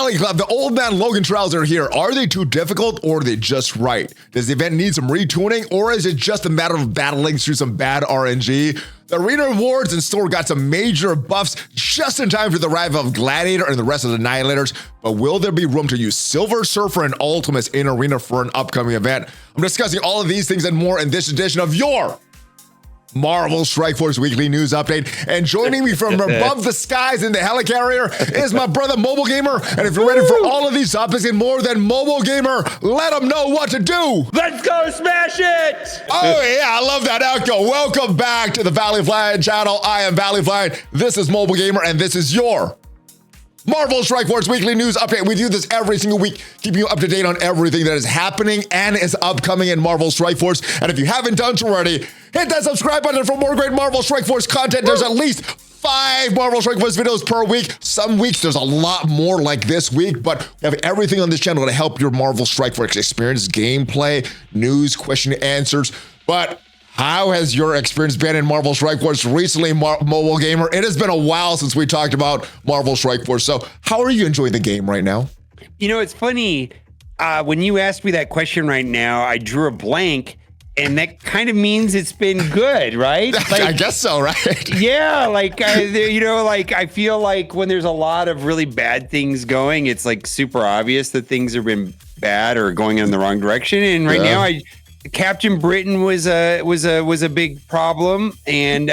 Valley Club, the Old Man Logan trials are here. Are they too difficult or are they just right? Does the event need some retuning or is it just a matter of battling through some bad RNG? The arena rewards in store got some major buffs just in time for the arrival of Gladiator and the rest of the Annihilators, but will there be room to use Silver Surfer and Ultimates in arena for an upcoming event? I'm discussing all of these things and more in this edition of your Marvel Strike Force Weekly News Update. And joining me from above the skies in the helicarrier is my brother MobileGamer. And if you're ready for all of these topics and more, then MobileGamer, let them know what to do. Let's go smash it! Oh yeah, I love that outro. Welcome back to the ValleyFlyin channel. I am ValleyFlyin. This is MobileGamer, and this is your Marvel Strike Force Weekly News Update. We do this every single week, keeping you up to date on everything that is happening and is upcoming in Marvel Strike Force. And if you haven't done so already, hit that subscribe button for more great Marvel Strike Force content. There's at least 5 Marvel Strike Force videos per week. Some weeks there's a lot more like this week, but we have everything on this channel to help your Marvel Strike Force experience, gameplay, news, question, answers. But how has your experience been in Marvel Strike Force recently, MobileGamer? It has been a while since we talked about Marvel Strike Force. So how are you enjoying the game right now? You know, it's funny. When you asked me that question right now, I drew a blank, and that kind of means it's been good, right? Like, I guess so, right? Yeah, like, I feel like when there's a lot of really bad things going, it's like super obvious that things have been bad or going in the wrong direction. And right now, Captain Britain was a big problem, and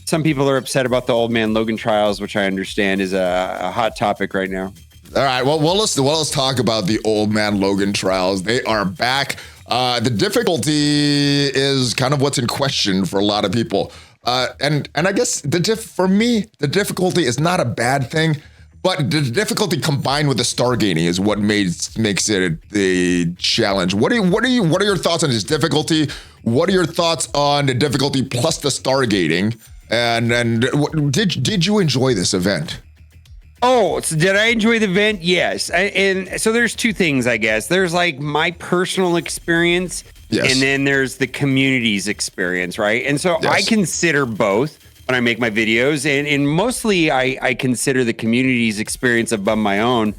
some people are upset about the Old Man Logan trials, which I understand is a hot topic right now. All right, well, let's talk about the Old Man Logan trials. They are back. The difficulty is kind of what's in question for a lot of people, and I guess for me, the difficulty is not a bad thing. But the difficulty combined with the star gaining is what makes it the challenge. What are your thoughts on this difficulty? What are your thoughts on the difficulty plus the star gaining? And did you enjoy this event? Oh, so did I enjoy the event? Yes. And so there's two things, I guess. There's like my personal experience, yes, and then there's the community's experience, right? And so yes, I consider both when I make my videos, and mostly I consider the community's experience above my own,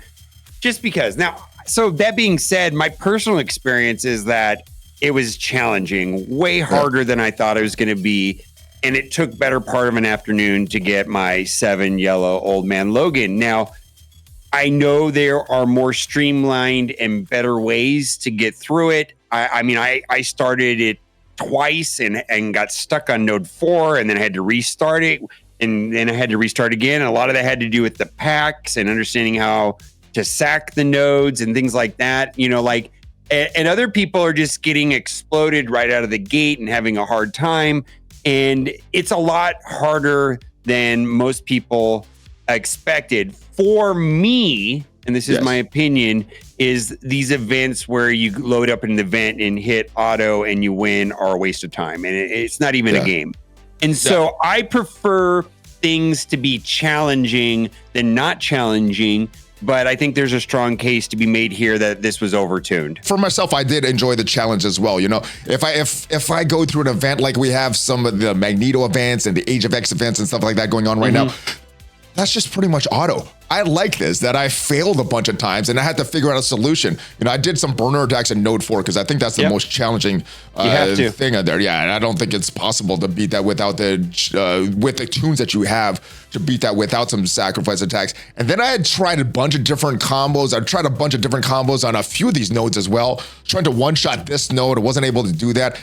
just because. Now, so that being said, my personal experience is that it was challenging, way harder than I thought it was going to be, and it took better part of an afternoon to get my 7 yellow Old Man Logan. Now, I know there are more streamlined and better ways to get through it. I mean, I started it twice and got stuck on node 4, and then I had to restart it, and then I had to restart again. And a lot of that had to do with the packs and understanding how to sack the nodes and things like that, you know, like, and other people are just getting exploded right out of the gate and having a hard time. And it's a lot harder than most people expected. For me, and this is my opinion, is these events where you load up an event and hit auto and you win are a waste of time. And it's not even a game. And so I prefer things to be challenging than not challenging. But I think there's a strong case to be made here that this was overtuned. For myself, I did enjoy the challenge as well. You know, if I go through an event like we have some of the Magneto events and the Age of X events and stuff like that going on right now, that's just pretty much auto. I like this, that I failed a bunch of times and I had to figure out a solution. You know, I did some burner attacks in node 4 because I think that's the most challenging thing out there. Yeah, and I don't think it's possible to beat that without with the tunes that you have to beat that without some sacrifice attacks. And then I had tried a bunch of different combos. I tried a bunch of different combos on a few of these nodes as well. Trying to one-shot this node, I wasn't able to do that.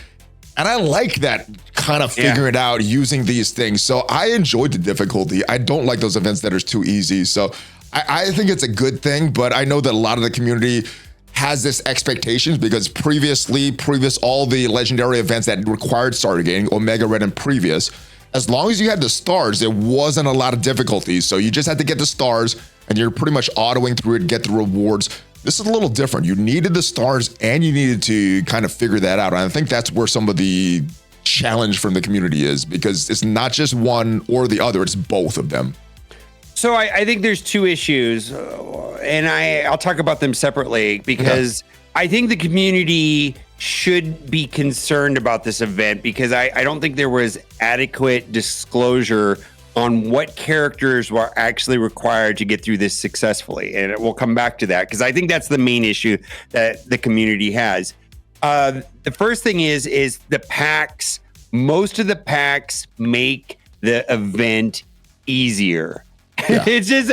And I like that kind of figuring it out using these things. So I enjoyed the difficulty. I don't like those events that are too easy. So I think it's a good thing, but I know that a lot of the community has this expectations because previous all the legendary events that required star gaining, Omega Red and previous, as long as you had the stars, there wasn't a lot of difficulties. So you just had to get the stars and you're pretty much autoing through it, get the rewards. This is a little different. You needed the stars and you needed to kind of figure that out. And I think that's where some of the challenge from the community is, because it's not just one or the other, it's both of them. So I think there's two issues, and I'll talk about them separately because I think the community should be concerned about this event because I don't think there was adequate disclosure on what characters were actually required to get through this successfully. And we'll come back to that because I think that's the main issue that the community has. The first thing is the packs. Most of the packs make the event easier. Yeah. It's just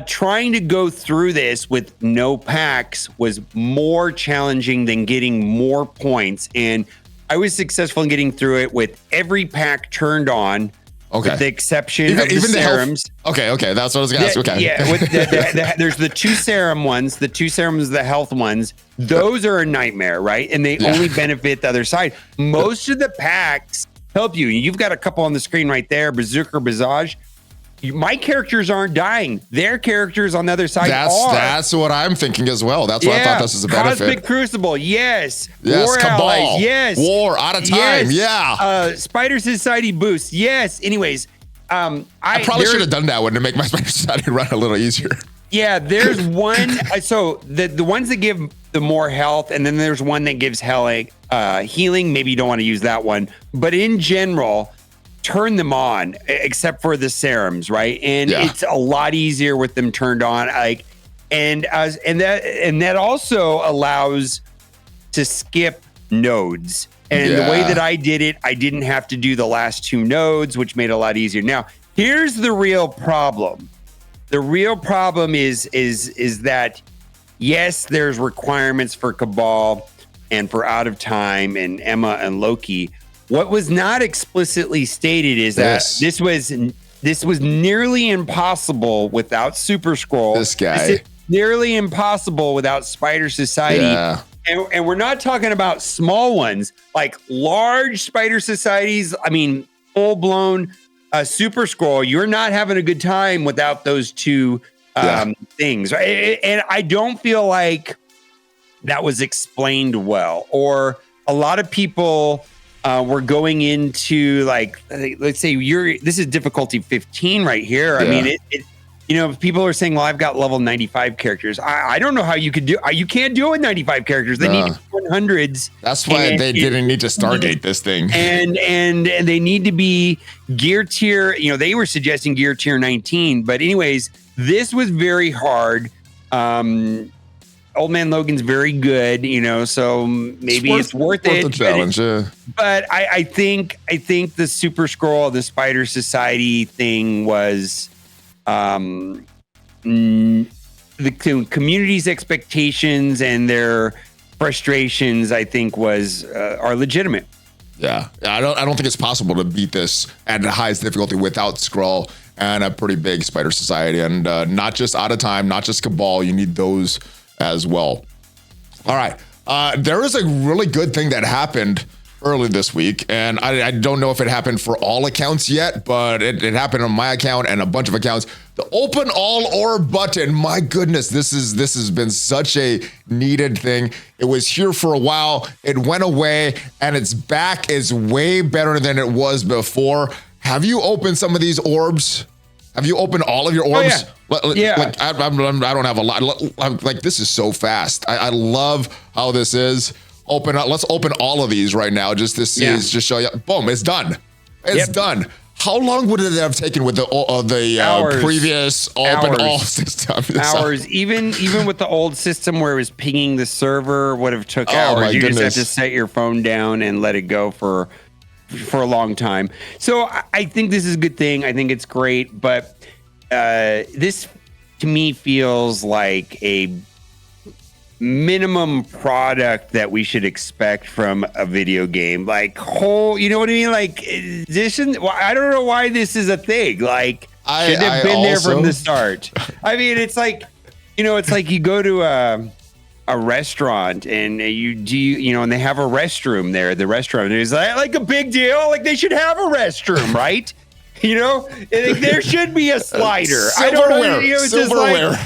trying to go through this with no packs was more challenging than getting more points. And I was successful in getting through it with every pack turned on. Okay. With the exception of the serums. Okay, that's what I was going to ask. Okay. Yeah, with there's the 2 serum ones, the 2 serums, the health ones. Those are a nightmare, right? And they only benefit the other side. Most of the packs help you. You've got a couple on the screen right there, Berserker, Visage. My characters aren't dying. Their characters on the other side are. That's what I'm thinking as well. That's why I thought this was a benefit. Cosmic Crucible, yes. War Cabal, allies, yes. War, out of time, Spider Society boost, yes. Anyways, I probably should have done that one to make my Spider Society run a little easier. Yeah, there's one. So the ones that give the more health, and then there's one that gives healing. Maybe you don't want to use that one, but in general, turn them on, except for the serums, right? And it's a lot easier with them turned on. And that also allows to skip nodes. And the way that I did it, I didn't have to do the last 2 nodes, which made it a lot easier. Now, here's the real problem. The real problem is that yes, there's requirements for Cabal and for Out of Time and Emma and Loki. What was not explicitly stated is that this was nearly impossible without Super Scroll. This guy. Nearly impossible without Spider Society. Yeah. And we're not talking about small ones, like large Spider Societies. I mean, full-blown Super Scroll. You're not having a good time without those 2 things. Right? And I don't feel like that was explained well. Or a lot of people... we're going into let's say this is difficulty 15 right here. I mean, people are saying, well, I've got level 95 characters. I don't know how you could do. You can't do it with 95 characters. They need 100s. That's why they didn't need to Stargate this thing. And they need to be gear tier. They were suggesting gear tier 19. But anyways, this was very hard. Old Man Logan's very good, so maybe it's worth it. The challenge, but I think the Super Scroll, the Spider Society thing was the community's expectations and their frustrations. I think are legitimate. Yeah, I don't think it's possible to beat this at the highest difficulty without Scroll and a pretty big Spider Society, and not just Out of Time, not just Cabal. You need those as well. All right. There is a really good thing that happened early this week, and I don't know if it happened for all accounts yet, but it happened on my account and a bunch of accounts. The open all orb button. My goodness, this has been such a needed thing. It was here for a while. It went away, and it's back. Is way better than it was before. Have you opened some of these orbs? Have you opened all of your orbs? Oh, yeah. I don't have a lot. This is so fast. I love how this is. Let's open all of these right now. Just to see, just show you. Boom, it's done. It's done. How long would it have taken with the previous open all system? Hours. Even with the old system where it was pinging the server, would have took hours. You just have to set your phone down and let it go for a long time. So I think this is a good thing. I think it's great, but this to me feels like a minimum product that we should expect from a video game. You know what I mean? This isn't, I don't know why this is a thing. Should have been there from the start. I mean, it's like you go to a restaurant and and they have a restroom there. The restaurant is like a big deal. Like they should have a restroom, right? There should be a slider. I don't know. It's silverware.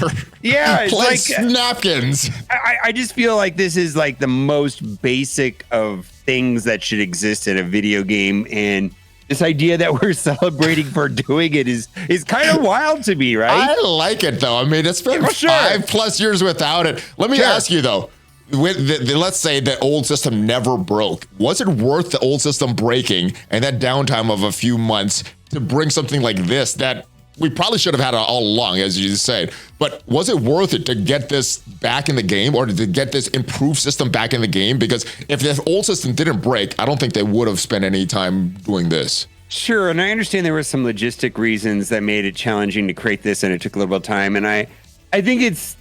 It's like napkins. I just feel like this is like the most basic of things that should exist in a video game, and this idea that we're celebrating for doing it is kind of wild to me, right? I like it though. I mean, it's been 5+ years without it. Let me ask you though. Let's say the old system never broke. Was it worth the old system breaking and that downtime of a few months to bring something like this that we probably should have had all along, as you said. But was it worth it to get this back in the game, or to get this improved system back in the game? Because if the old system didn't break, I don't think they would have spent any time doing this. Sure, and I understand there were some logistic reasons that made it challenging to create this, and it took a little bit of time. And I think it's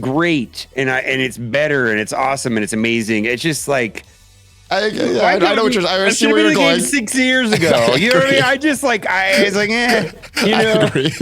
great, and it's better, and it's awesome, and it's amazing. It's just like, I know what you're. I see where you're going. 6 years ago, you know what I mean? I was like, you know. I agree.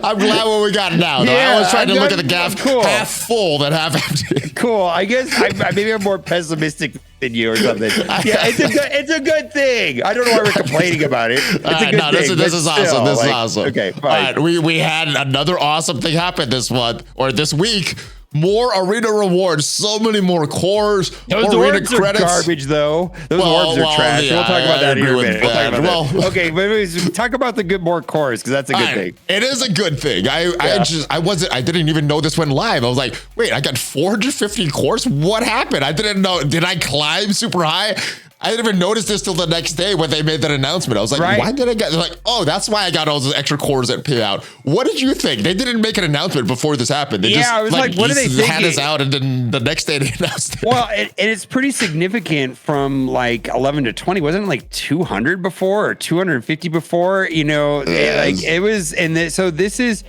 I'm glad what we got now. Though. I was trying to look at the gap half full than half empty. Cool. I guess maybe I'm more pessimistic than you or something. Yeah, it's a good thing. I don't know why we're complaining about it. It's a good thing. This is awesome. This is awesome. Okay, fine. We had another awesome thing happen this month or this week. More arena rewards, so many more cores, those arena orbs credits. Are garbage, though. Those orbs are trash. Yeah, we'll talk about that in a minute. Okay, but anyways, talk about the good more cores, because that's a good thing. It is a good thing. I didn't even know this went live. I was like, wait, I got 450 cores? What happened? I didn't know. Did I climb super high? I didn't even notice this till the next day when they made that announcement. I was like, why did I get, they're like, oh, that's why I got all those extra cores that pay out. What did you think? They didn't make an announcement before this happened. They just, I was like, what are they thinking? Had us out, and then the next day they announced it. Well, and it's pretty significant from like 11 to 20. Wasn't it like 200 before or 250 before? You know, like it was, so this is,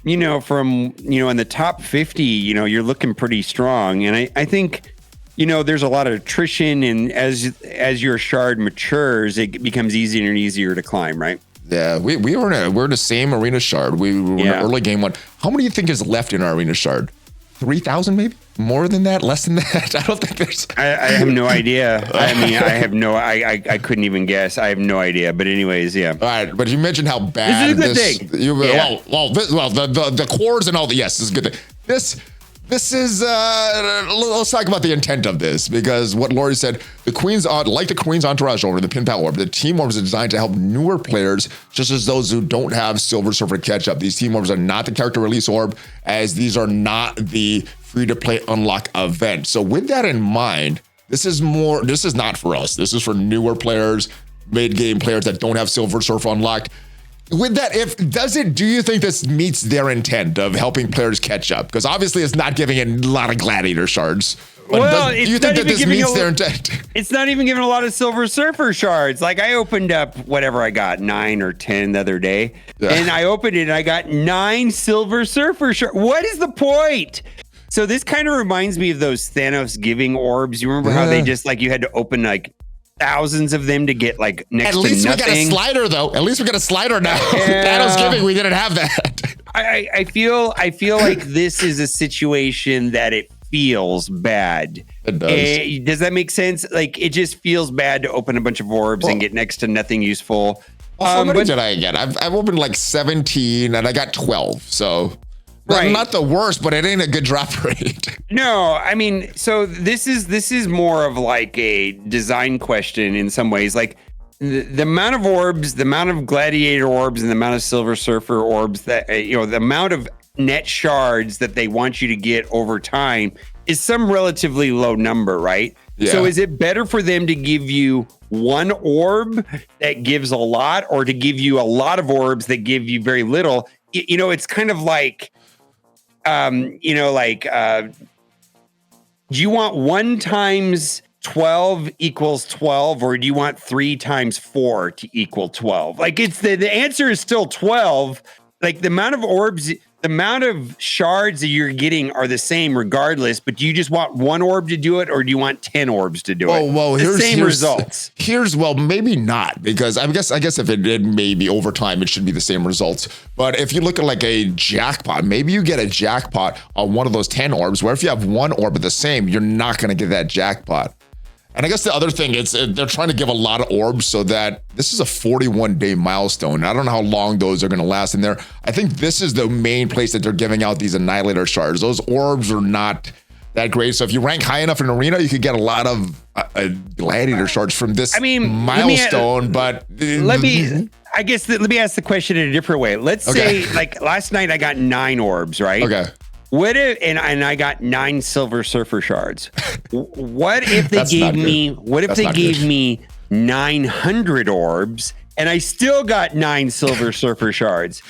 you know, from, you know, in the top 50, you know, you're looking pretty strong. And I think, you know, there's a lot of attrition, and as your shard matures, it becomes easier and easier to climb, right? Yeah, we're in the same arena shard. We were in early game one. How many do you think is left in our arena shard? 3,000 maybe? More than that? Less than that? I don't think there's. I have no idea. I mean, I couldn't even guess. I have no idea. But anyways, yeah. All right, but you mentioned how bad this is a good thing. The cores and all the this is a good thing. This is, let's talk about the intent of this, because what Lori said, the Queen's Entourage Orb, the Pym Orb, the team orbs are designed to help newer players, just as those who don't have Silver Surfer catch up. These team orbs are not the character release orb, as these are not the free-to-play unlock event. So with that in mind, this is not for us. This is for newer players, mid-game players that don't have Silver Surfer unlocked. With that, do you think this meets their intent of helping players catch up? Because obviously it's not giving a lot of Gladiator shards. Well, do you think that this meets their intent? It's not even giving a lot of Silver Surfer shards. Like, I opened up whatever I got, 9 or 10 the other day, and I opened it and I got 9 Silver Surfer shards. What is the point? So this kind of reminds me of those Thanos giving orbs. You remember how they just, like, you had to open like thousands of them to get like next to nothing. At least we got a slider, though. At least we got a slider now. Thanos giving, we didn't have that. I feel like this is a situation that it feels bad. It does. Does that make sense? Like, it just feels bad to open a bunch of orbs and get next to nothing useful. How many did I get? I've opened like 17 and I got 12. So not the worst, but it ain't a good drop rate. No, I mean, so this is more of like a design question in some ways. Like the amount of orbs, the amount of Gladiator orbs, and the amount of Silver Surfer orbs that, you know, the amount of net shards that they want you to get over time is some relatively low number, right? Yeah. So is it better for them to give you one orb that gives a lot, or to give you a lot of orbs that give you very little? You know, it's kind of like, do you want 1 times 12 equals 12, or do you want 3 times 4 to equal 12? Like, it's the answer is still 12. Like, the amount of orbs, the amount of shards that you're getting are the same regardless, but do you just want 1 orb to do it, or do you want 10 orbs to do it? Well, the same results. Maybe not, because I guess if it did, maybe over time it should be the same results. But if you look at like a jackpot, maybe you get a jackpot on one of those 10 orbs, where if you have 1 orb of the same, you're not going to get that jackpot. And I guess the other thing is they're trying to give a lot of orbs so that this is a 41-day milestone. I don't know how long those are going to last in there. I think this is the main place that they're giving out these Annihilator shards. Those orbs are not that great. So if you rank high enough in Arena, you could get a lot of Gladiator shards from this milestone. Let me ask the question in a different way. Let's say, like, last night I got 9 orbs, right? Okay. What if, and I got 9 Silver Surfer shards. What if they gave me 900 orbs and I still got 9 Silver Surfer shards.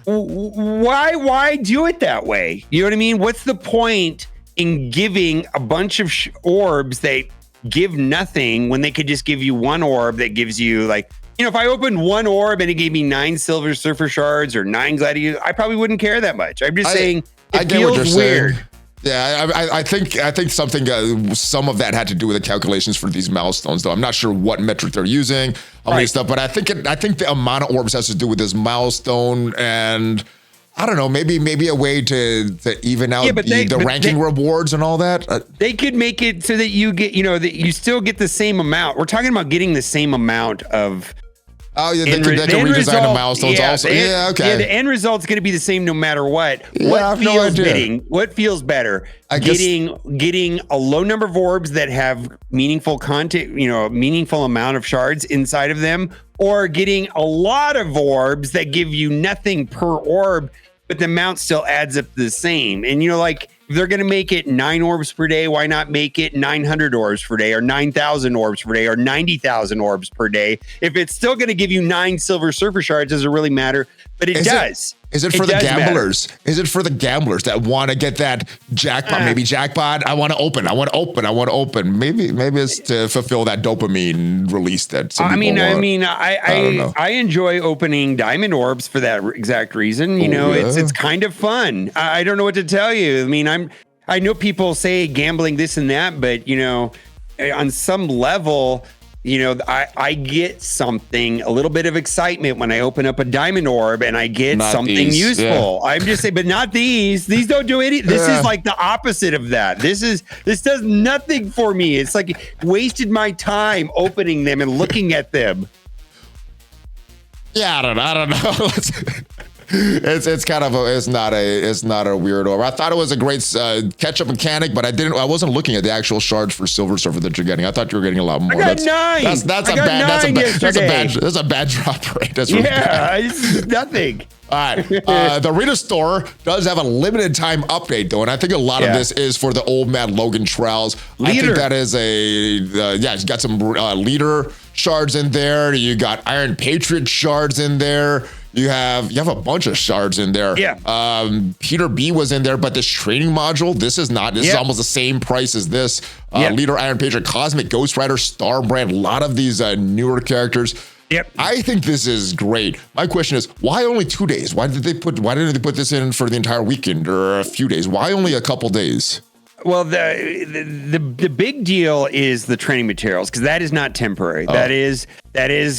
Why do it that way? You know what I mean? What's the point in giving a bunch of orbs that give nothing when they could just give you one orb that gives you like, you know, if I opened one orb and it gave me 9 Silver Surfer shards or 9 Gladiator, I probably wouldn't care that much. I'm just saying it feels weird. Yeah, I think something some of that had to do with the calculations for these milestones, though. I'm not sure what metric they're using, how many stuff, but I think the amount of orbs has to do with this milestone, and I don't know, maybe a way to even out the ranking rewards and all that. They could make it so that you get, you know, that you still get the same amount. We're talking about getting the same amount of. Oh, yeah, they can redesign the milestones also. Yeah, okay. Yeah, the end result's going to be the same no matter what. What feels better? Getting a low number of orbs that have meaningful content, you know, a meaningful amount of shards inside of them, or getting a lot of orbs that give you nothing per orb, but the amount still adds up the same. And, you know, like, if they're going to make it 9 orbs per day, why not make it 900 orbs per day or 9,000 orbs per day or 90,000 orbs per day? If it's still going to give you 9 Silver Surfer shards, does it really matter? But it does. Is it for the gamblers? Is it for the gamblers that want to get that jackpot? Maybe jackpot. I want to open. Maybe it's to fulfill that dopamine release that. I enjoy opening diamond orbs for that exact reason. You know, it's kind of fun. I don't know what to tell you. I mean, I know people say gambling this and that, but you know, on some level, you know, I get something, a little bit of excitement when I open up a diamond orb and I get something useful. Yeah. I'm just saying, but not these. These don't do anything. This is like the opposite of that. This does nothing for me. It's like wasted my time opening them and looking at them. Yeah, I don't know. It's kind of it's not a weird orb. I thought it was a great catch-up mechanic, but I wasn't looking at the actual shards for Silver Surfer that you're getting. I thought you were getting a lot more. I got 9. That's a bad drop rate. That's really bad. It's nothing. All right. The Rita store does have a limited time update, though, and I think a lot of this is for the old man Logan trials. I think that is you got some leader shards in there. You got Iron Patriot shards in there. You have a bunch of shards in there. Yeah. Peter B was in there, but this training module, this is not. This is almost the same price as this. Leader Iron Patriot, Cosmic Ghost Rider, Starbrand, a lot of these newer characters. Yep. I think this is great. My question is, why only 2 days? Why didn't they put this in for the entire weekend or a few days? Why only a couple days? Well, the big deal is the training materials, because that is not temporary. That is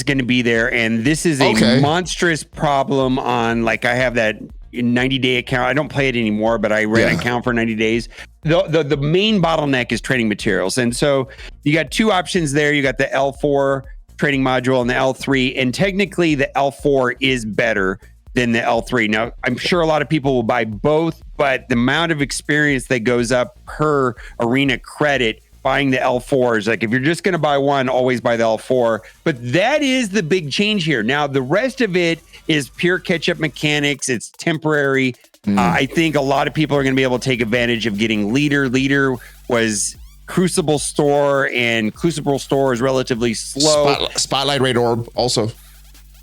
going to be there, and this is a monstrous problem on, like, I have that 90-day account. I don't play it anymore, but I ran an account for 90 days. The main bottleneck is training materials, and so you got 2 options there. You got the L4 training module and the L3, and technically the L4 is better than the L3. Now, I'm sure a lot of people will buy both, but the amount of experience that goes up per arena credit buying the L4 is like, if you're just going to buy one, always buy the L4. But that is the big change here. Now, the rest of it is pure catch-up mechanics. It's temporary. I think a lot of people are going to be able to take advantage of getting Leader. Leader was Crucible Store, and Crucible Store is relatively slow. Spotlight Raid Orb also.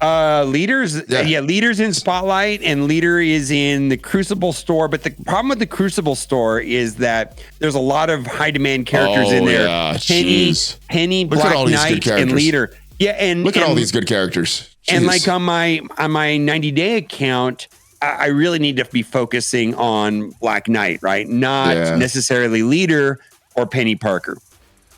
Leaders in Spotlight, and Leader is in the Crucible Store. But the problem with the Crucible Store is that there's a lot of high demand characters in there. Penny, Black Knight, and Leader. Yeah, and look at all these good characters. Jeez. And like on my 90-day account, I really need to be focusing on Black Knight, right? Not necessarily Leader or Penny Parker.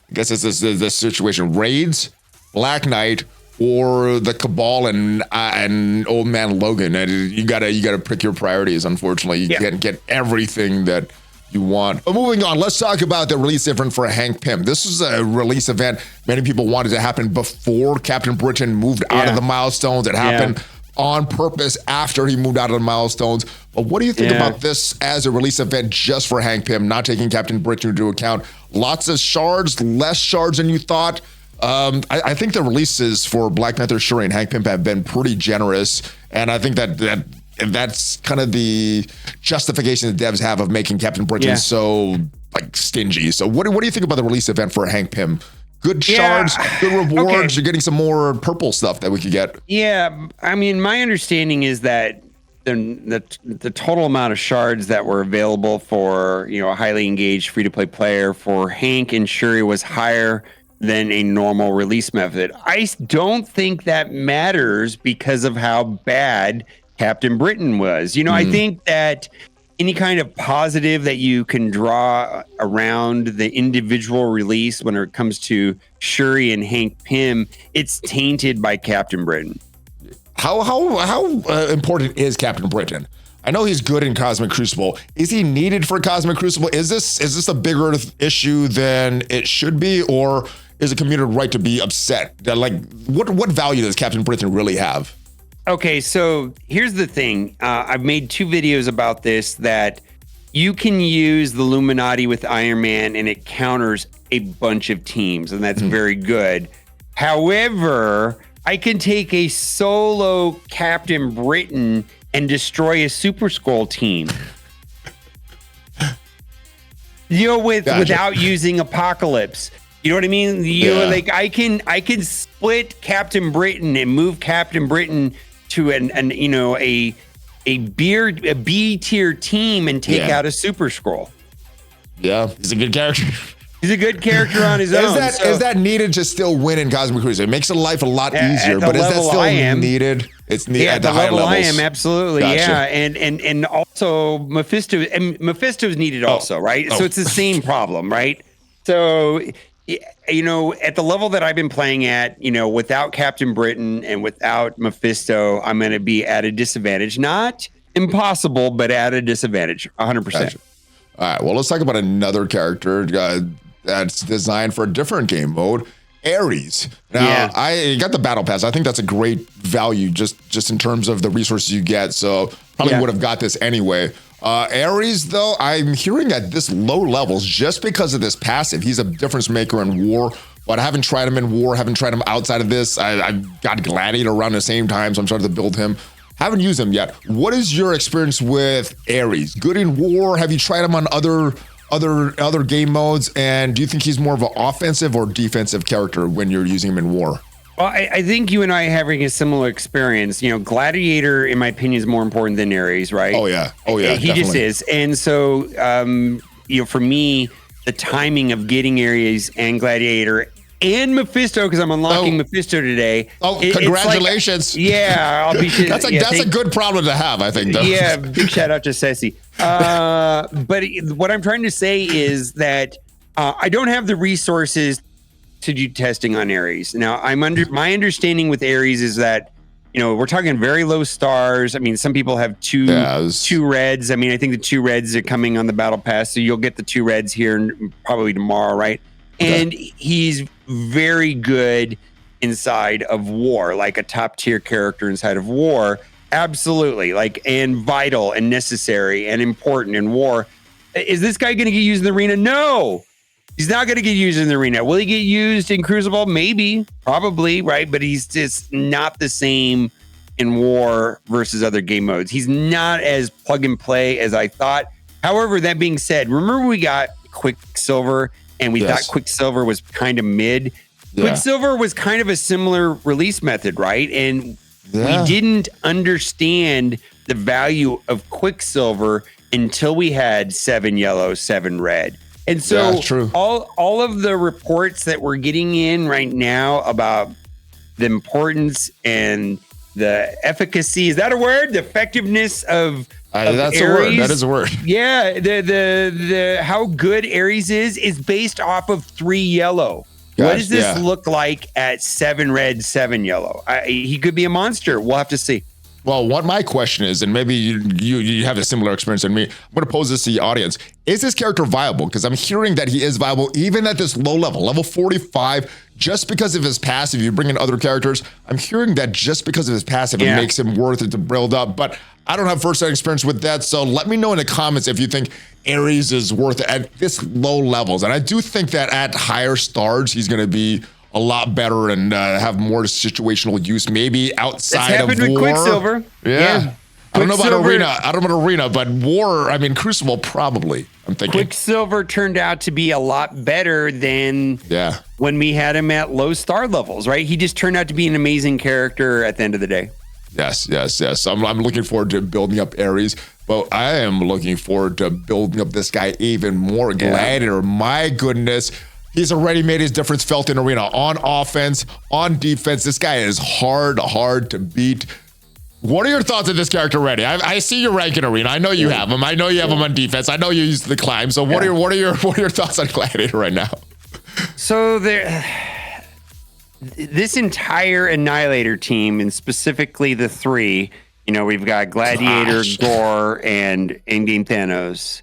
I guess it's this situation: Raids, Black Knight, or the Cabal and old man Logan. You gotta pick your priorities. Unfortunately, you can't get everything that you want. But moving on, let's talk about the release event for Hank Pym. This is a release event many people wanted to happen before Captain Britain moved out of the milestones. It happened on purpose after he moved out of the milestones. But what do you think about this as a release event just for Hank Pym, not taking Captain Britain into account? Lots of shards, less shards than you thought. I think the releases for Black Panther Shuri and Hank Pym have been pretty generous, and I think that's kind of the justification the devs have of making Captain Britain so like stingy. So what do you think about the release event for Hank Pym good shards, good rewards. Okay. You're getting some more purple stuff that we could get. Yeah, I mean, my understanding is that the total amount of shards that were available for, you know, a highly engaged free-to-play player for Hank and Shuri was higher than a normal release method. I don't think that matters because of how bad Captain Britain was. You know, I think that any kind of positive that you can draw around the individual release when it comes to Shuri and Hank Pym, it's tainted by Captain Britain. How important is Captain Britain? I know he's good in Cosmic Crucible. Is he needed for Cosmic Crucible? Is this a bigger issue than it should be, or is the community right to be upset? Like, what value does Captain Britain really have? Okay, so here's the thing. I've made 2 videos about this, that you can use the Illuminati with Iron Man and it counters a bunch of teams, and that's very good. However, I can take a solo Captain Britain and destroy a Super Skrull team. You know, without using Apocalypse. You know what I mean? Like I can split Captain Britain and move Captain Britain to a B tier team and take out a Super Skrull. Yeah, he's a good character. He's a good character on his own. Is that needed to still win in Cosmic Crucible? It makes life a lot easier, but is that still needed? It's needed at the high levels. I am absolutely, and also Mephisto's needed also, right? So it's the same problem, right? So, you know, at the level that I've been playing at, you know, without Captain Britain and without Mephisto, I'm going to be at a disadvantage. Not impossible, but at a disadvantage, 100%. All right, well, let's talk about another character that's designed for a different game mode, Ares. Now, I got the battle pass. I think that's a great value just in terms of the resources you get. So probably would have got this anyway. Ares, though, I'm hearing at this low levels, just because of this passive, he's a difference maker in war. But I haven't tried him in war, haven't tried him outside of this. I got Gladiator around the same time, so I'm trying to build him. Haven't used him yet. What is your experience with Ares? Good in war? Have you tried him on other game modes? And do you think he's more of an offensive or defensive character when you're using him in war? Well, I think you and I are having a similar experience. You know, Gladiator, in my opinion, is more important than Ares, right? Oh yeah, he definitely just is. And so, you know, for me, the timing of getting Ares and Gladiator and Mephisto, because I'm unlocking Mephisto today. Oh, congratulations! Like, yeah, I'll be. That's a good problem to have, I think. Though. Yeah, big shout out to Ceci. But what I'm trying to say is that I don't have the resources to do testing on Ares. Now, my understanding with Ares is that, you know, we're talking very low stars. I mean, some people have two reds. I mean, I think the 2 reds are coming on the battle pass, so you'll get the 2 reds here probably tomorrow, right? And he's very good inside of war, like a top tier character inside of war. Absolutely. And vital and necessary and important in war. Is this guy going to get used in the arena? No, he's not going to get used in the arena. Will he get used in Crucible? Maybe, probably, right? But he's just not the same in war versus other game modes. He's not as plug and play as I thought. However, that being said, remember we got Quicksilver and we thought Quicksilver was kind of mid. Quicksilver was kind of a similar release method, right? And we didn't understand the value of Quicksilver until we had 7 yellow, 7 red. And so all of the reports that we're getting in right now about the importance and the efficacy, is that a word? The effectiveness of that's Ares, a word. That is a word. Yeah, the how good Ares is based off of 3 yellow. Gosh, what does this look like at 7 red, 7 yellow? He could be a monster. We'll have to see. Well, what my question is, and maybe you have a similar experience than me, I'm going to pose this to the audience. Is this character viable? Because I'm hearing that he is viable even at this low level 45, just because of his passive. You bring in other characters. I'm hearing that just because of his passive, it makes him worth it to build up. But I don't have first-hand experience with that, so let me know in the comments if you think Ares is worth it at this low levels. And I do think that at higher stars, he's going to be a lot better and have more situational use, maybe outside of war. That's happened with Quicksilver. Yeah. I don't know about Arena. I don't know about Arena, but War, I mean, Crucible probably, I'm thinking. Quicksilver turned out to be a lot better than when we had him at low star levels, right? He just turned out to be an amazing character at the end of the day. Yes. I'm looking forward to building up Ares, but I am looking forward to building up this guy even more. Gladiator, my goodness. He's already made his difference felt in Arena. On offense, on defense, this guy is hard to beat. What are your thoughts on this character already? I see your rank in Arena. I know you have him. I know you have him on defense. I know you use the climb. So what are your thoughts on Gladiator right now? So this entire Annihilator team, and specifically the three, we've got Gladiator, Gore, and in-game Thanos.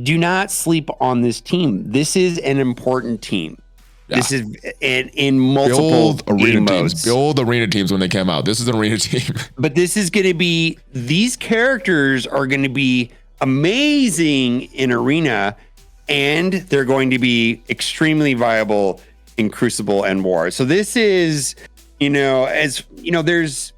Do not sleep on this team. This is an important team. Yeah. This is in multiple game modes. Build arena teams when they come out. This is an arena team. But this is going to be, these characters are going to be amazing in arena, and they're going to be extremely viable in Crucible and War. So this is, there's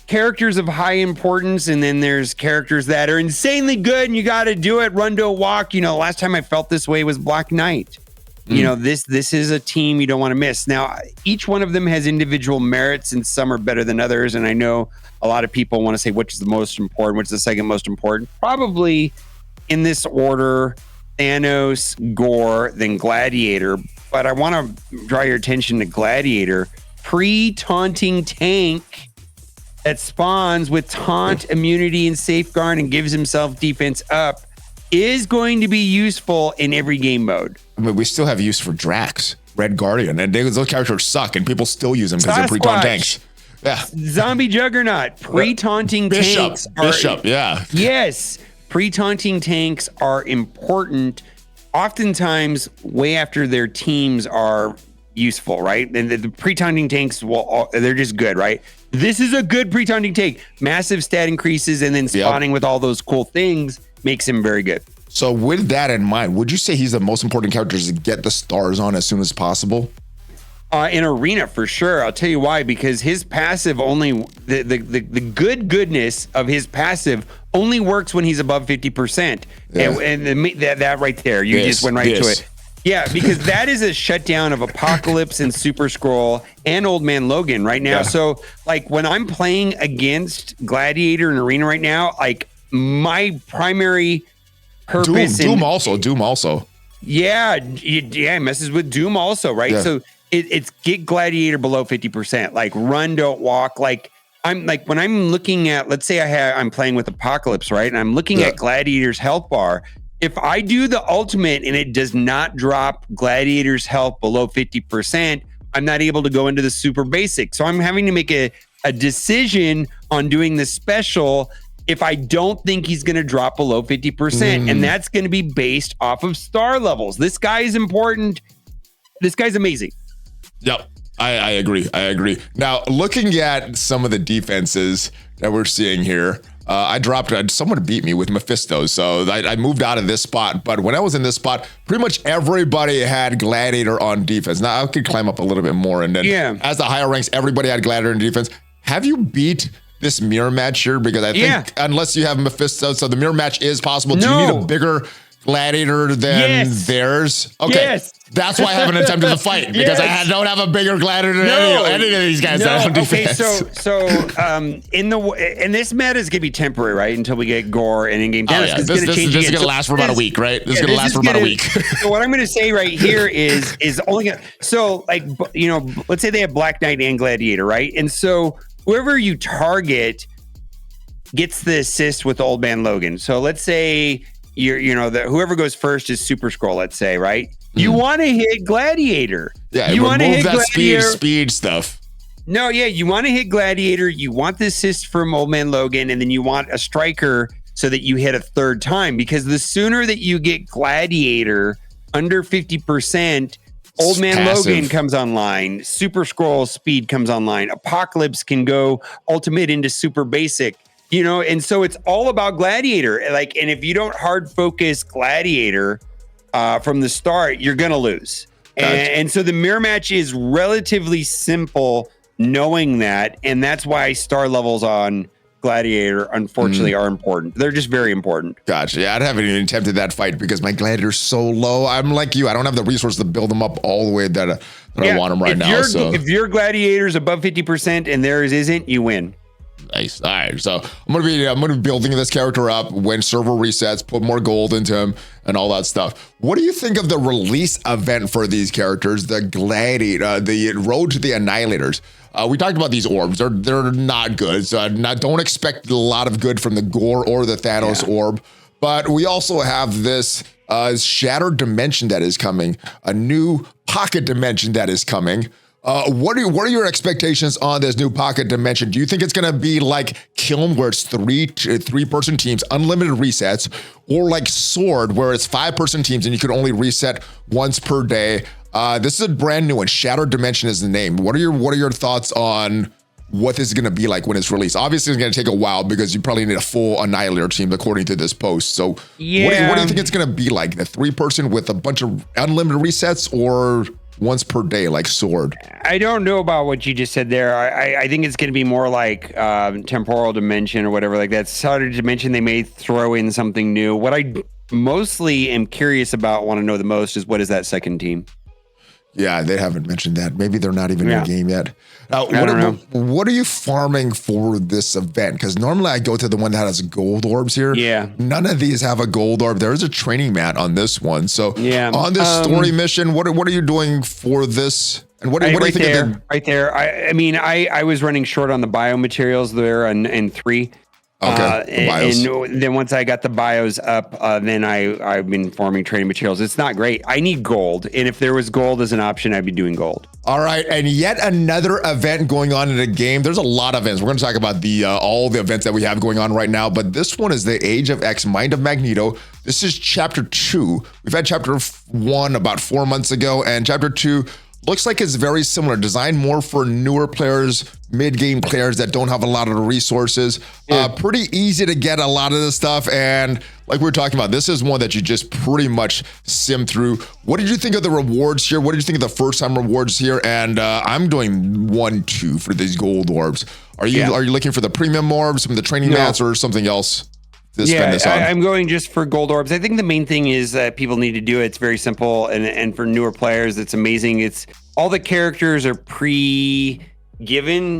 characters of high importance, and then there's characters that are insanely good, and you got to do it, run, don't walk. The last time I felt this way was Black Knight. This is a team you don't want to miss. Now, each one of them has individual merits, and some are better than others. And I know a lot of people want to say which is the most important, which is the second most important. Probably in this order, Thanos, Gore, then Gladiator. But I want to draw your attention to Gladiator. Pre-taunting tank that spawns with taunt, immunity, and safeguard, and gives himself defense up, is going to be useful in every game mode. I mean, we still have use for Drax, Red Guardian, and those characters suck, and people still use them because they're pre-taunt tanks. Yeah. Zombie Juggernaut, pre-taunting tanks. Bishop, yeah. Yes, pre-taunting tanks are important, oftentimes way after their teams are useful, right? And the pre-taunting tanks, they're just good, right? This is a good pre-taunting tank. Massive stat increases, and then spawning with all those cool things makes him very good. So with that in mind, would you say he's the most important character to get the stars on as soon as possible? In Arena, for sure. I'll tell you why. Because his passive only, the goodness of his passive only works when he's above 50%. Yeah. And that right there, you just went right to it. Yeah, because that is a shutdown of Apocalypse and Super Scroll and Old Man Logan right now. Yeah. So like when I'm playing against Gladiator in Arena right now, like my primary purpose Doom also. Yeah, it messes with Doom also, right? Yeah. So it's get Gladiator below 50%. Like run, don't walk. Like I'm like when I'm looking at, let's say I'm playing with Apocalypse, right? And I'm looking at Gladiator's health bar. If I do the ultimate and it does not drop Gladiator's health below 50%, I'm not able to go into the super basic. So I'm having to make a decision on doing the special if I don't think he's going to drop below 50%. And that's going to be based off of star levels. This guy is important. This guy's amazing. Yep. I agree. Now, looking at some of the defenses that we're seeing here, I dropped, someone beat me with Mephisto, so I moved out of this spot. But when I was in this spot, pretty much everybody had Gladiator on defense. Now, I could climb up a little bit more. And then as the higher ranks, everybody had Gladiator on defense. Have you beat this mirror match here? Because I think unless you have Mephisto, so the mirror match is possible. Do you need a bigger Gladiator than theirs? Okay. Yes. That's why I haven't attempted the fight, because I don't have a bigger Gladiator than any of these guys that have defense. Okay, so this meta is gonna be temporary, right? Until we get Gore and in-game Thanos. This is gonna last for about a week, right? This is gonna last for about a week. So what I'm gonna say right here is only gonna, so like, let's say they have Black Knight and Gladiator, right? And so whoever you target gets the assist with Old Man Logan. So let's say whoever goes first is Super Scroll, let's say, right? You want to hit Gladiator. Yeah, you want to hit that speed stuff. No, you want to hit Gladiator. You want the assist from Old Man Logan, and then you want a striker so that you hit a third time. Because the sooner that you get Gladiator under 50%, Old Man Logan comes online. Super Scroll speed comes online. Apocalypse can go ultimate into super basic. And so it's all about Gladiator. Like, and if you don't hard focus Gladiator from the start, you're gonna lose. And so the mirror match is relatively simple, knowing that, and that's why star levels on Gladiator, unfortunately, are important. They're just very important. Gotcha. Yeah, I haven't even attempted that fight because my Gladiator's so low. I'm like you. I don't have the resources to build them up all the way that I want them right now. So if your Gladiator's above 50% and theirs isn't, you win. Nice. All right. So I'm gonna be building this character up when server resets, put more gold into him and all that stuff. What do you think of the release event for these characters? The Gladiator, the Road to the Annihilators. We talked about these orbs. They're not good. So don't expect a lot of good from the Gore or the Thanos orb. But we also have this shattered dimension that is coming, a new pocket dimension that is coming. What are your expectations on this new pocket dimension? Do you think it's going to be like Kiln, where it's three-person teams, unlimited resets, or like Sword, where it's 5-person teams and you can only reset once per day? This is a brand new one. Shattered Dimension is the name. What are your thoughts on what this is going to be like when it's released? Obviously, it's going to take a while because you probably need a full Annihilator team, according to this post. So, what do you think it's going to be like? The 3-person with a bunch of unlimited resets, or once per day like Sword? I don't know about what you just said there. I think it's going to be more like temporal dimension or whatever like that. Shattered dimension, they may throw in something new. What I mostly am curious about, want to know the most, is what is that second team? Yeah, they haven't mentioned that. Maybe they're not even in the game yet. Now, what are you farming for this event? Because normally I go to the one that has gold orbs here. Yeah. None of these have a gold orb. There is a training mat on this one. So on this story mission, what are you doing for this? And what do you think of the... Right there. I mean, I was running short on the biomaterials there in 3. Okay. And then once I got the bios up, then I've been farming training materials. It's not great. I need gold. And if there was gold as an option, I'd be doing gold. All right. And yet another event going on in the game. There's a lot of events. We're going to talk about all the events that we have going on right now. But this one is the Age of X, Mind of Magneto. This is chapter 2. We've had chapter 1 about 4 months ago. And chapter 2 looks like it's very similar, designed more for newer players, mid-game players that don't have a lot of the resources. Pretty easy to get a lot of this stuff. And like we were talking about, this is one that you just pretty much sim through. What did you think of the rewards here? What did you think of the first time rewards here? And I'm doing 1-2 for these gold orbs. Are you looking for the premium orbs, some of the training mats, or something else? I'm going just for gold orbs. I think the main thing is that people need to do it. It's very simple, and for newer players, it's amazing. It's all the characters are pre-given.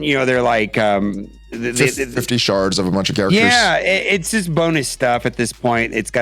You know, they're like 50 shards of a bunch of characters. Yeah, it's just bonus stuff at this point. It's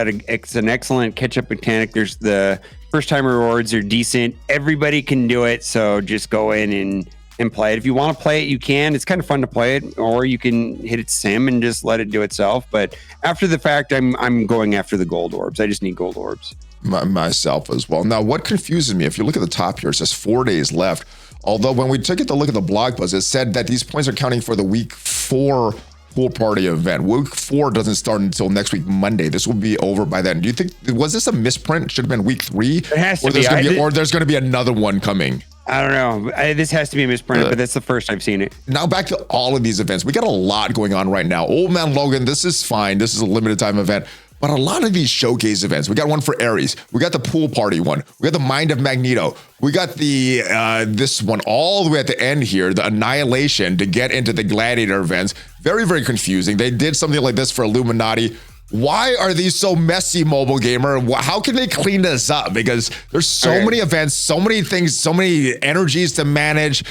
an excellent catch-up mechanic. There's the first-time rewards are decent. Everybody can do it, so just go in and play it. If you want to play it, you can. It's kind of fun to play it, or you can hit it sim and just let it do itself. But after the fact, I'm going after the gold orbs. I just need gold orbs. Myself as well. Now, what confuses me, if you look at the top here, it says 4 days left. Although when we took it to look at the blog post, it said that these points are counting for the week 4 pool party event. Week 4 doesn't start until next week, Monday. This will be over by then. Do you think, was this a misprint? Should have been week 3? It has to be. Or there's going to be another one coming. I don't know. This has to be misprinted, but that's the first I've seen it. Now back to all of these events. We got a lot going on right now. Old Man Logan, this is fine. This is a limited time event. But a lot of these showcase events, we got one for Ares. We got the pool party one. We got the Mind of Magneto. We got the this one all the way at the end here, the Annihilation, to get into the Gladiator events. Very, very confusing. They did something like this for Illuminati. Why are these so messy, MobileGamer? How can they clean this up? Because there's so many events, so many things, so many energies to manage.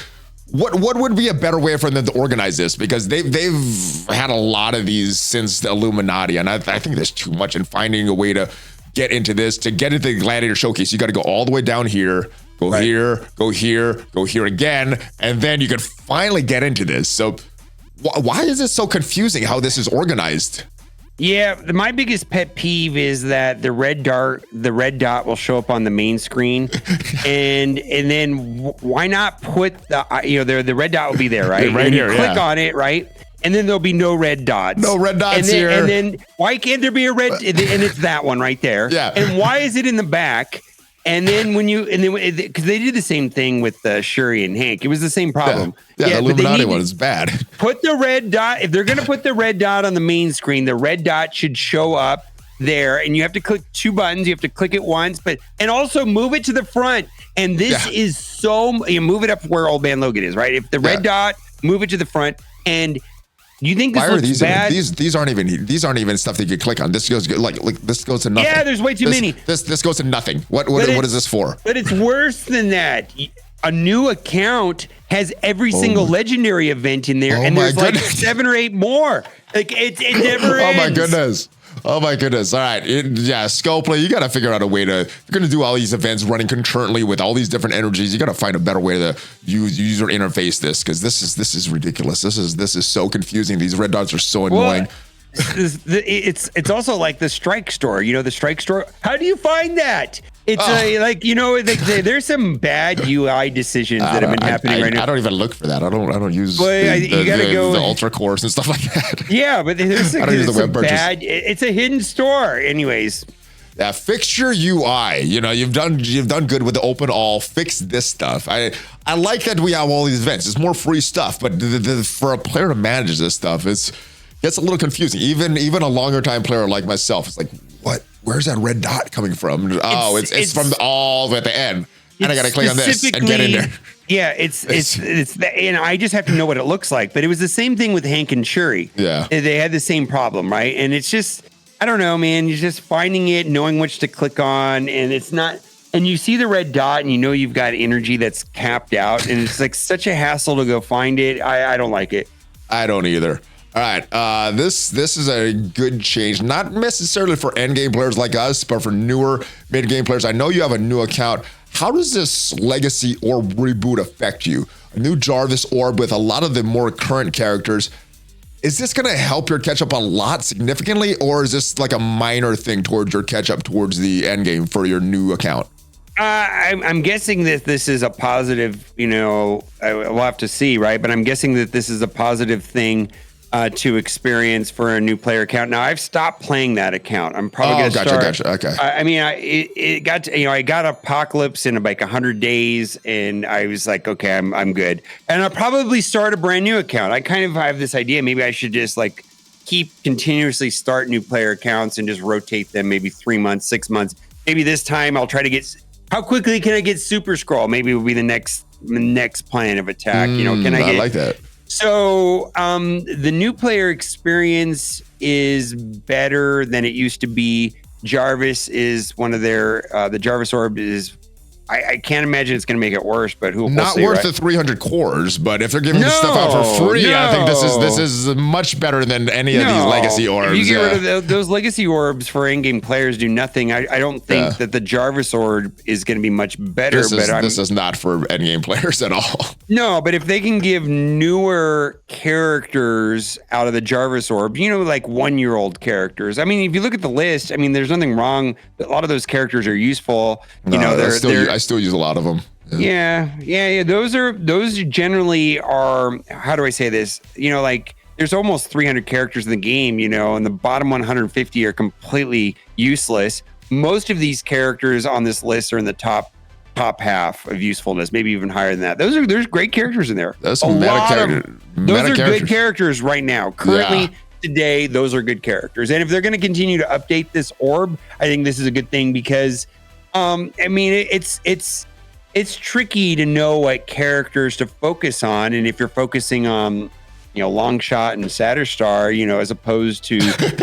What would be a better way for them to organize this? Because they've had a lot of these since the Illuminati, and I think there's too much in finding a way to get into this. To get into the Gladiator Showcase, you got to go all the way down here, here, go here again, and then you can finally get into this. So why is it so confusing how this is organized? Yeah, my biggest pet peeve is that the red dot will show up on the main screen, and then why not put the red dot will be there, right? Right here, click on it, right? And then there'll be no red dots. No red dots here. And then why can't there be a red? And it's that one right there. Yeah. And why is it in the back? And then because they did the same thing with Shuri and Hank, it was the same problem. Yeah, the Illuminati one is bad. Put the red dot. If they're going to put the red dot on the main screen, the red dot should show up there, and you have to click 2 buttons. You have to click it once, and also move it to the front. And this is so you move it up where Old Man Logan is, right? If the red dot, move it to the front, and You think this looks bad? These aren't even stuff that you click on. This goes like this goes to nothing. Yeah, there's way too many. This goes to nothing. What is this for? But it's worse than that. A new account has every single legendary event in there, and there's like 7 or 8 more. Like it never ends. Oh my goodness. Oh my goodness. All right. Skullplay, you got to figure out a way to, if you're going to do all these events running concurrently with all these different energies, you got to find a better way to user interface this, because this is ridiculous. This is so confusing. These red dots are so annoying. It's also like the strike store. You know, the strike store. How do you find that? It's like, you know, there's some bad UI decisions that have been happening right now. I don't even look for that. I don't use the ultra cores and stuff like that. Yeah, but there's I don't use the web purchase. It's a hidden store. Anyways. Yeah, fix your UI. You know, you've done good with the open all. Fix this stuff. I like that we have all these events. It's more free stuff, but for a player to manage this stuff, gets a little confusing. Even a longer time player like myself, it's like, what? Where's that red dot coming from? Oh, it's from all the way at the end, and I gotta click on this and get in there. Yeah, it's and I just have to know what it looks like. But it was the same thing with Hank and Shuri. Yeah, they had the same problem, right? And it's just, I don't know, man. You're just finding it, knowing which to click on, and it's not. And you see the red dot, and you know you've got energy that's capped out, and it's like such a hassle to go find it. I don't like it. I don't either. All right, this is a good change, not necessarily for end game players like us, but for newer mid game players. I know you have a new account. How does this legacy orb reboot affect you? A new Jarvis orb with a lot of the more current characters. Is this going to help your catch up a lot significantly, or is this like a minor thing towards your catch up towards the end game for your new account? I'm guessing that this is a positive. You know, we'll have to see, right? But I'm guessing that this is a positive thing to experience for a new player account. Now I've stopped playing that account. I'm probably going to start. Gotcha. Okay. I mean, it got to, I got Apocalypse in like 100 days, and I was like, okay, I'm good. And I'll probably start a brand new account. I kind of have this idea. Maybe I should just like continuously start new player accounts and just rotate them. Maybe 3 months, 6 months. Maybe this time I'll try to get. How quickly can I get Super Scroll? Maybe it will be the next plan of attack. Can I like that. So the new player experience is better than it used to be. Jarvis is one of their, the Jarvis Orb is, I can't imagine it's going to make it worse, but we'll not see, worth right? the 300 cores, but if they're giving this stuff out for free, I think this is much better than any of these legacy orbs. If you get rid of those legacy orbs for in-game players do nothing. I don't think that the Jarvis Orb is going to be much better. This is not for end-game players at all. No, but if they can give newer characters out of the Jarvis Orb, like 1-year-old characters. I mean, if you look at the list, I mean, there's nothing wrong. A lot of those characters are useful. I still use a lot of them. Yeah. Those generally are, how do I say this? Like there's almost 300 characters in the game, and the bottom 150 are completely useless. Most of these characters on this list are in the top half of usefulness, maybe even higher than that. There's great characters in there. Those are good characters right now. Currently, today, those are good characters. And if they're going to continue to update this orb, I think this is a good thing because, I mean, it's tricky to know what characters to focus on, and if you're focusing on, Longshot and Shatterstar, as opposed to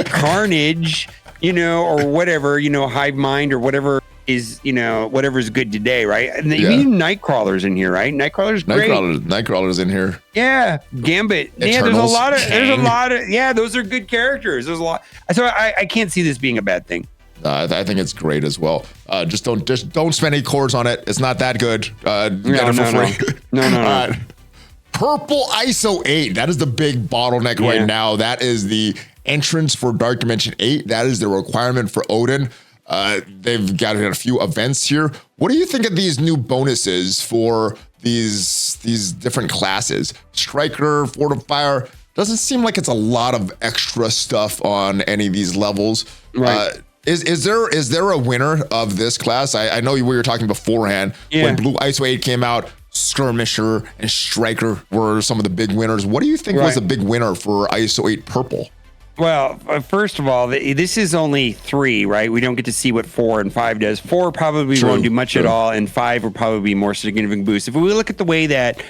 Carnage, or whatever, Hive Mind or whatever is, whatever's good today, right? And even Nightcrawler's in here, right? Nightcrawler's great. Nightcrawler's in here. Yeah, Gambit. Eternals, there's a lot of those are good characters. There's a lot. So I can't see this being a bad thing. I think it's great as well. Just don't spend any cores on it. It's not that good. Get it for free. No. Purple ISO 8. That is the big bottleneck right now. That is the entrance for Dark Dimension 8. That is the requirement for Odin. They've got a few events here. What do you think of these new bonuses for these different classes? Striker, Fortifier. Doesn't seem like it's a lot of extra stuff on any of these levels. Right. Is there a winner of this class? I know we were talking beforehand when Blue ISO 8 came out. Skirmisher and Striker were some of the big winners. What do you think was the big winner for ISO 8 Purple? Well, first of all, this is only 3, right? We don't get to see what 4 and 5 does. 4 probably won't do much at all, and 5 will probably be more significant boost. If we look at the way that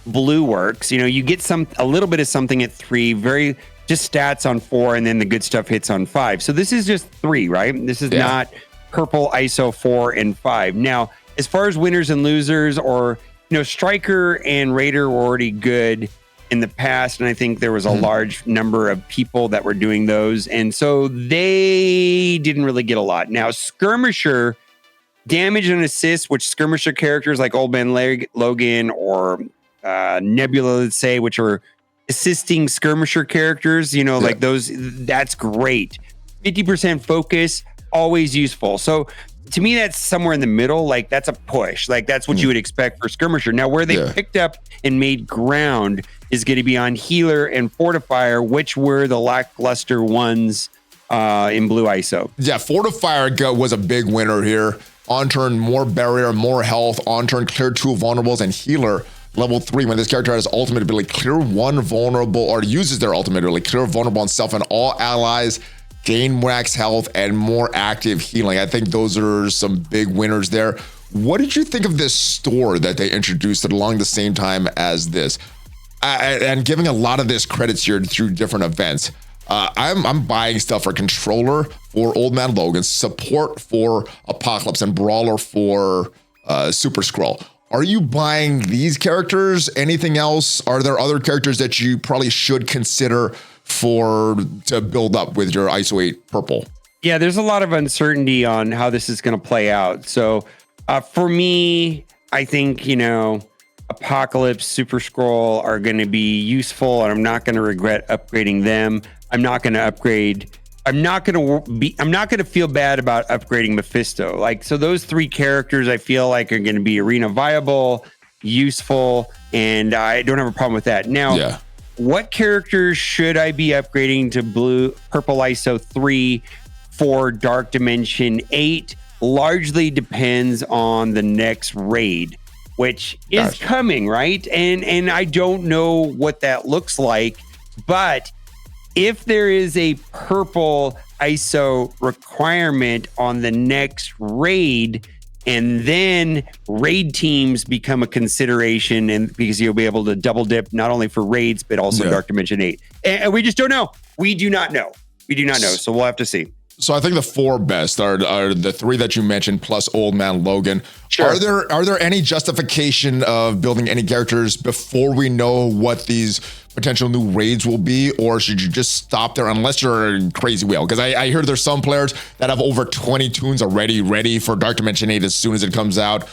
blue works. You know, you get a little bit of something at 3, very just stats on 4, and then the good stuff hits on 5. So this is just 3, right? This is not purple, ISO 4, and 5. Now, as far as winners and losers, or, you know, Striker and Raider were already good in the past, and I think there was a large number of people that were doing those, and so they didn't really get a lot. Now, Skirmisher, damage and assist, which Skirmisher characters like Old Man Logan or Nebula, let's say, which are assisting Skirmisher characters, you know, like those, that's great. 50% focus, always useful. So to me, that's somewhere in the middle. Like, that's a push. Like, that's what you would expect for Skirmisher. Now, where they picked up and made ground is going to be on Healer and Fortifier, which were the lackluster ones in Blue ISO. Yeah, Fortifier was a big winner here. On turn, more barrier, more health. On turn, clear 2 vulnerables, and Healer level 3. When this character has ultimate ability, clear 1 vulnerable, or uses their ultimate ability, clear vulnerable on self and all allies, gain max health and more active healing. I think those are some big winners there. What did you think of this store that they introduced along the same time as this? And giving a lot of this credits here through different events. I'm buying stuff for Controller for Old Man Logan, Support for Apocalypse, and Brawler for Super Skrull. Are you buying these characters? Anything else? Are there other characters that you probably should consider to build up with your ISO 8 purple? Yeah, there's a lot of uncertainty on how this is going to play out. So for me, I think, you know, Apocalypse, Super Skrull are going to be useful, and I'm not going to regret upgrading them. I'm not going to feel bad about upgrading Mephisto. Like, so those 3 characters I feel like are going to be arena viable, useful, and I don't have a problem with that. Now, what characters should I be upgrading to purple ISO 3 for Dark Dimension 8? Largely depends on the next raid, which is coming, right? And I don't know what that looks like, but if there is a purple ISO requirement on the next raid, and then raid teams become a consideration, and because you'll be able to double dip not only for raids, but also Dark Dimension 8. And we just don't know. We do not know. So we'll have to see. So I think the 4 best are the 3 that you mentioned, plus Old Man Logan. Sure. Are there any justification of building any characters before we know what these potential new raids will be, or should you just stop there unless you're a crazy whale? Because I hear there's some players that have over 20 tunes already ready for Dark Dimension 8 as soon as it comes out.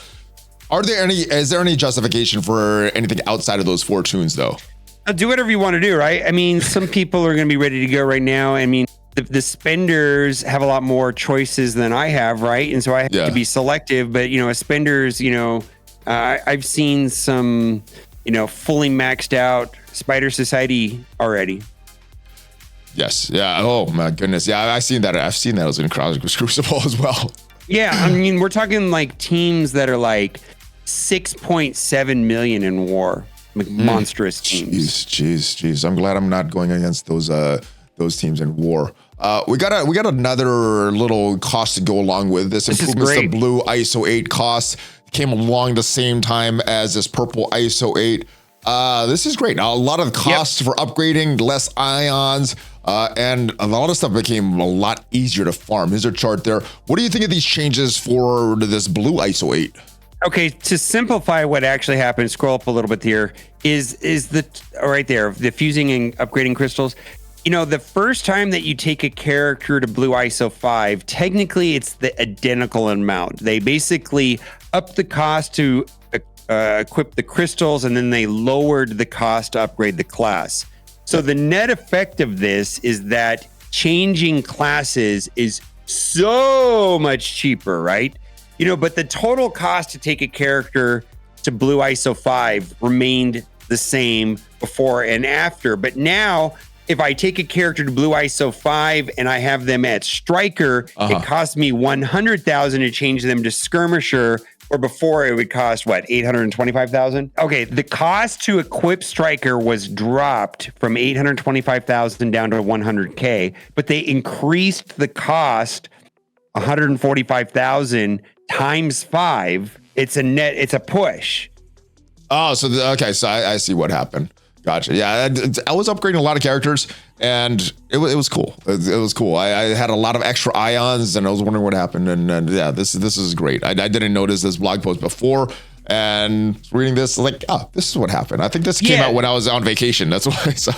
Is there any justification for anything outside of those 4 tunes though? Do whatever you want to do, right? I mean, some people are going to be ready to go right now. I mean, the spenders have a lot more choices than I have, right? And so I have to be selective. But, you know, as spenders, you know, I've seen some, you know, fully maxed out Spider Society already. Yes. Yeah. Oh my goodness. Yeah, I've seen that as in Crucible as well. Yeah. I mean, we're talking like teams that are like 6.7 million in war, like monstrous teams. Jeez. I'm glad I'm not going against those teams in war. We got another little cost to go along with this. Improvements to Blue ISO 8 costs came along the same time as this purple ISO 8. This is great. Now, a lot of costs for upgrading, less ions, and a lot of stuff became a lot easier to farm. Here's a chart there. What do you think of these changes for this Blue ISO 8? Okay, to simplify what actually happened, scroll up a little bit here, is right there, the fusing and upgrading crystals. You know, the first time that you take a character to Blue ISO 5, technically it's the identical amount. They basically upped the cost to equip the crystals, and then they lowered the cost to upgrade the class. So the net effect of this is that changing classes is so much cheaper, right? You know, but the total cost to take a character to Blue ISO 5 remained the same before and after. But now, if I take a character to Blue ISO 5 and I have them at Striker, it costs me 100,000 to change them to Skirmisher, where before it would cost, what, 825,000? Okay, the cost to equip Striker was dropped from 825,000 down to 100K, but they increased the cost 145,000 times 5. It's a push. Oh, so okay, so I see what happened. Gotcha. Yeah, I was upgrading a lot of characters, and it was cool. It was cool. I had a lot of extra ions, and I was wondering what happened. And yeah, this is great. I didn't notice this blog post before, and reading this, like, oh, this is what happened. I think this came out when I was on vacation. That's why I saw.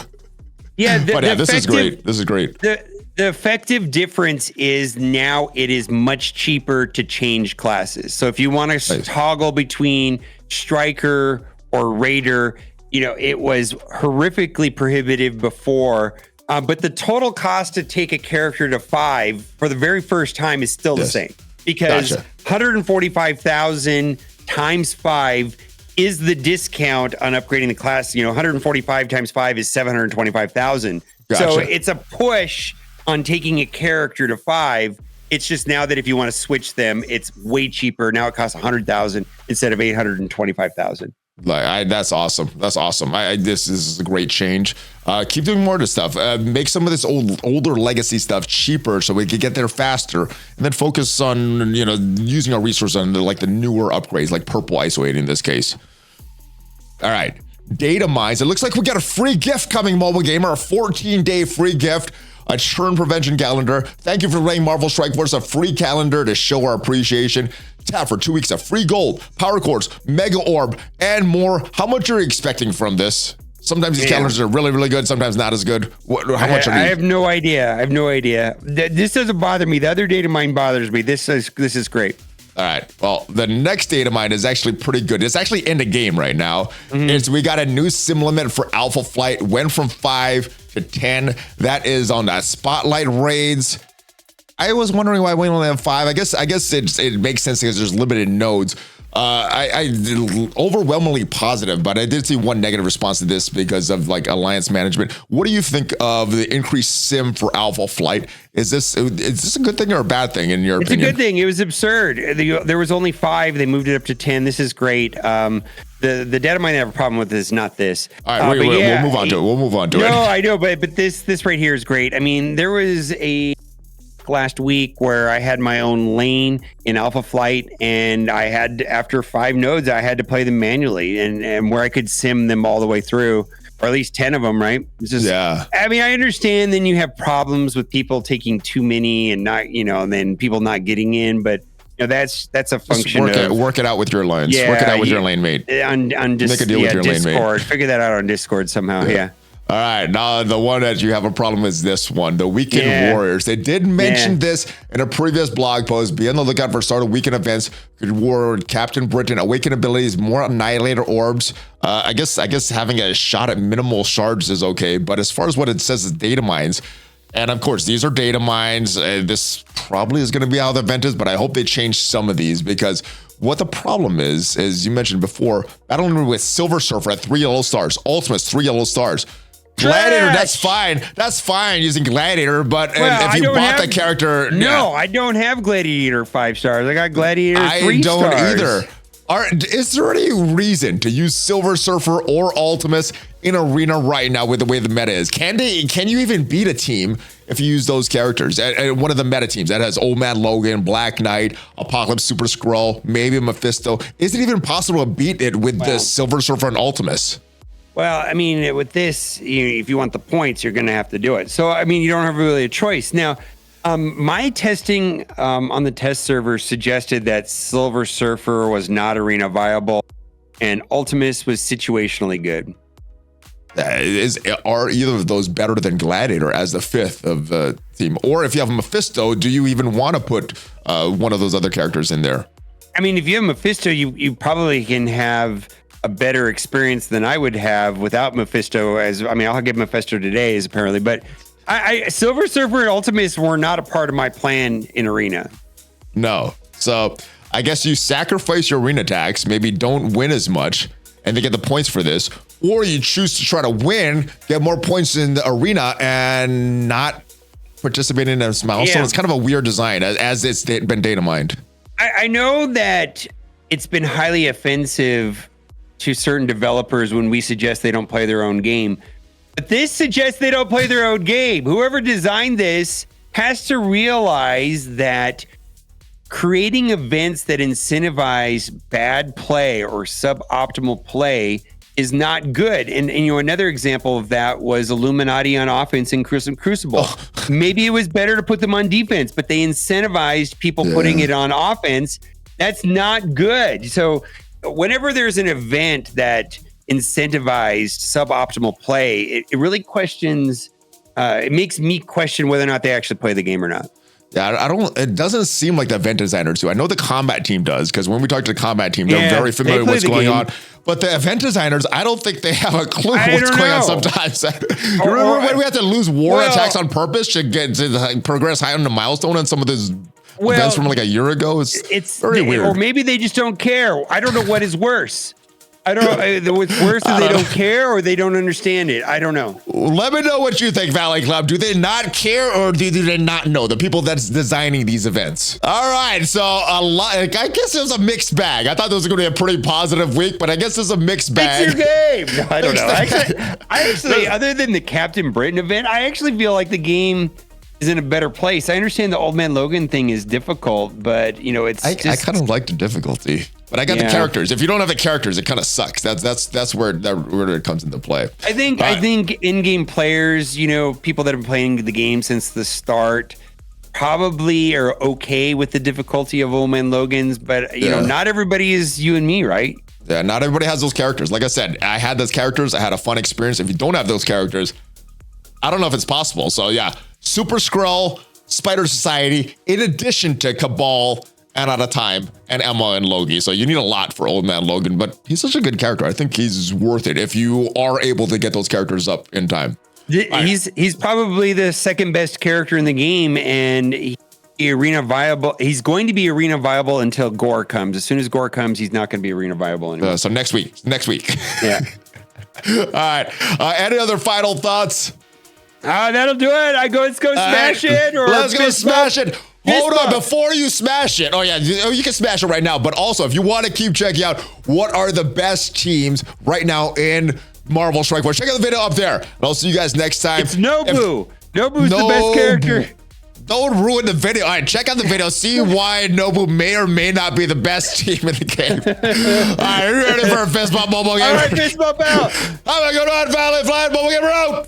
Yeah, but yeah, this is great. This is great. The effective difference is now it is much cheaper to change classes. So if you want to toggle between striker or raider, it was horrifically prohibitive before, but the total cost to take a character to 5 for the very first time is still the same, because 145,000 times 5 is the discount on upgrading the class. 145 times 5 is 725,000. So it's a push on taking a character to 5. It's just now that if you want to switch them, it's way cheaper. Now it costs 100,000 instead of 825,000. Like that's awesome. That's awesome. This is a great change. Keep doing more of this stuff. Make some of this older legacy stuff cheaper so we can get there faster, and then focus on using our resources on the newer upgrades, like purple isolating in this case. All right, DATAMINES. It looks like we got a free gift coming, MobileGamer. A 14-day free gift. A churn prevention calendar. Thank you for letting Marvel Strike Force a free calendar to show our appreciation. Tap for 2 weeks of free gold, power cores, mega orb, and more. How much are you expecting from this? Sometimes these calendars are really, really good. Sometimes not as good. How much are you? I have no idea. This doesn't bother me. The other DATAMINE bothers me. This is great. All right. Well, the next DATAMINE is actually pretty good. It's actually in the game right now. We got a new sim limit for Alpha Flight. Went from 5 to 10. That is on the Spotlight Raids. I was wondering why we only have 5. I guess it makes sense because there's limited nodes. I overwhelmingly positive, but I did see one negative response to this because of alliance management. What do you think of the increased sim for Alpha Flight? Is this a good thing or a bad thing in your opinion? It's a good thing. It was absurd. There was only 5. They moved it up to 10. This is great. The DATAMINE I have a problem with is not this. All right, we'll move on to it. We'll move on to it. No, I know, but this right here is great. I mean, there was a last week where I had my own lane in Alpha Flight, and I had, after 5 nodes, I had to play them manually, and where I could sim them all the way through, or at least 10 of them, right? It's just, I mean, I understand then you have problems with people taking too many and not, and then people not getting in, but that's a function of work it out with your lines. Work it out with your lane mate. Make a deal with your Discord. lane mate. Figure that out on Discord somehow. Yeah. All right, now the one that you have a problem is this one, the Weekend Warriors. They did mention this in a previous blog post. Be on the lookout for start of weekend events. Could reward Captain Britain, awaken abilities, more Annihilator orbs. I guess having a shot at minimal shards is okay, but as far as what it says is DATAMINES, and of course these are DATAMINES. This probably is going to be how the event is, but I hope they change some of these, because what the problem is, as you mentioned before, battling with Silver Surfer at 3 yellow stars, Ultimates 3 yellow stars. Gladiator, that's fine. That's fine using Gladiator, but if you bought the character... No, I don't have Gladiator 5 stars. I got Gladiator 3 stars. I don't either. Is there any reason to use Silver Surfer or Ultimates in Arena right now with the way the meta is? Can you even beat a team if you use those characters? One of the meta teams that has Old Man Logan, Black Knight, Apocalypse Super Skrull, maybe Mephisto. Is it even possible to beat it with the Silver Surfer and Ultimates? Well, I mean, with this, if you want the points, you're going to have to do it. So, I mean, you don't have really a choice. Now, my testing on the test server suggested that Silver Surfer was not arena viable and Ultimus was situationally good. Are either of those better than Gladiator as the 5th of the team? Or if you have Mephisto, do you even want to put one of those other characters in there? I mean, if you have Mephisto, you probably can have a better experience than I would have without Mephisto. I'll get Mephisto today, apparently, but Silver Surfer and Ultimates were not a part of my plan in Arena. No. So I guess you sacrifice your arena attacks, maybe don't win as much, and they get the points for this, or you choose to try to win, get more points in the arena, and not participate in this milestone. It's kind of a weird design as it's been data mined. I know that it's been highly offensive to certain developers when we suggest they don't play their own game. But this suggests they don't play their own game. Whoever designed this has to realize that creating events that incentivize bad play or suboptimal play is not good. And another example of that was Illuminati on offense in Crucible. Maybe it was better to put them on defense, but they incentivized people putting it on offense. That's not good. So whenever there's an event that incentivized suboptimal play, it really questions, it makes me question whether or not they actually play the game or not. Yeah, it doesn't seem like the event designers do. I know the combat team does, because when we talk to the combat team, they're very familiar with what's going on. But the event designers, I don't think they have a clue what's going on sometimes. You remember when we had to lose war attacks on purpose to get to progress high on the milestone on some of those events from like a year ago? It's very weird. Or maybe they just don't care. I don't know what is worse. I don't know. What's worse is they don't care or they don't understand it. I don't know. Let me know what you think, Valley Club. Do they not care or do they not know? The people that's designing these events. All right. So I guess it was a mixed bag. I thought this was going to be a pretty positive week, but I guess it's a mixed bag. It's your game. No, I don't know. I actually, other than the Captain Britain event, I actually feel like the game is in a better place. I understand the Old Man Logan thing is difficult, but it's I kind of like the difficulty. But I got the characters. If you don't have the characters, it kind of sucks. That's where it comes into play. I think in-game players, people that have been playing the game since the start, probably are okay with the difficulty of Old Man Logan's, but not everybody is you and me, right? Yeah, not everybody has those characters. Like I said, I had those characters. I had a fun experience. If you don't have those characters, I don't know if it's possible. So yeah, Super Skrull, Spider Society, in addition to Cabal, and Out of Time, and Emma and Logie. So you need a lot for Old Man Logan, but he's such a good character. I think he's worth it if you are able to get those characters up in time. He's probably the second best character in the game, and arena viable. He's going to be arena viable until Gore comes. As soon as Gore comes, he's not going to be arena viable anymore. So next week. Yeah. All right. Any other final thoughts? That'll do it. Let's go smash it. Or let's go smash it. Hold on, before you smash it. Oh yeah, you can smash it right now. But also, if you want to keep checking out what are the best teams right now in Marvel Strike Force, check out the video up there. And I'll see you guys next time. It's Nobu. Nobu's the best character. Don't ruin the video. All right, check out the video. See why Nobu may or may not be the best team in the game. All right, are you ready for a fist bump, MobileGamer? All right, fist bump out. I'm going to go on ValleyFlyin, MobileGamer out.